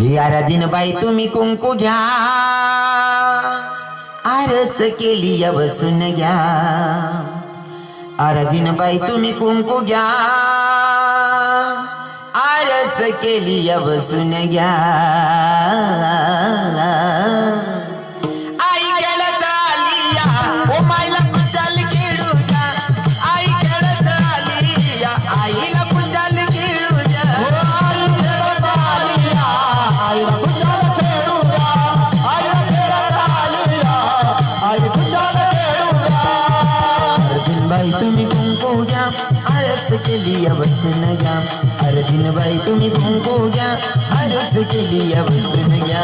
यारा दिन बाई तुम्ही कुंकू घ्या, आरस केली बसून घ्या. आराधीन बाई तुम्ही कुंकू घ्या, आरस केली बसून घ्या. आई खेळत आली या, ओ माईला कुचाल खेळू द्या. आई खेळत आली या, आईला कुचाल खेळू द्या. आई खेळत आली या, आईला कुचाल खेळू द्या. आई खेळत आली या, आई कुचाल खेळू द्या. अर्जुन बाई तुम्ही कुंकू घ्या, आरस केली बसून घ्या. अर्जुन बाई तुम्ही कुंकू घ्या, आरस केली बसून घ्या.